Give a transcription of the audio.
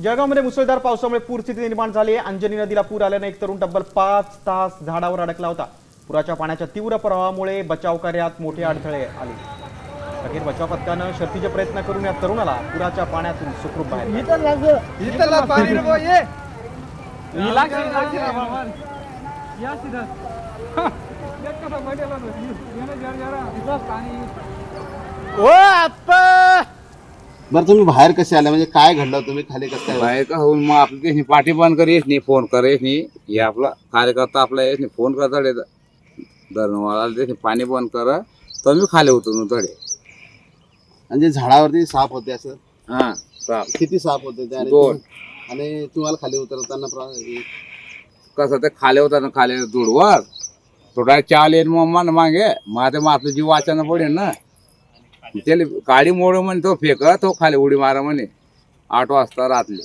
जळगावमध्ये मुसळधार पावसामुळे पूरस्थिती निर्माण झाली आहे। अंजनी नदीला पूर आल्याने एक तरुण तब्बल 5 तास झाडावर अडकला होता। पुराच्या पाण्याच्या तीव्र प्रवाहामुळे बचाव कार्यात मोठे अडथळे आले। अखेर बचाव पथकानं शर्थीचे प्रयत्न करून या तरुणाला पुराच्या पाण्यातून सुखरूप बाहेर बरं तुम्ही बाहेर कसे आले म्हणजे काय घडलं तुम्ही खाली कसं काय बाहेर का होऊन मग आपली त्याची पाठी बंद करेस नाही फोन करेस नाही हे आपला कार्यकर्ता आपला येस नाही फोन करता धरणवाला त्याचे पाणी बंद कर तर मी खाली उतरून थोडे म्हणजे झाडावरती साप होते असं हां साप किती साप होते ते दोन. आणि तुम्हाला खाली उतरताना कसं ते खाली होता ना खाली दूरवर थोडा चाल येईल मग मन मागे मग आता मग आपलं जीव वाचायला पडेल ना त्याला गाडी मोड म्हणे तो फेक तो खाली उडी मारा म्हणे 8 वाजता रातले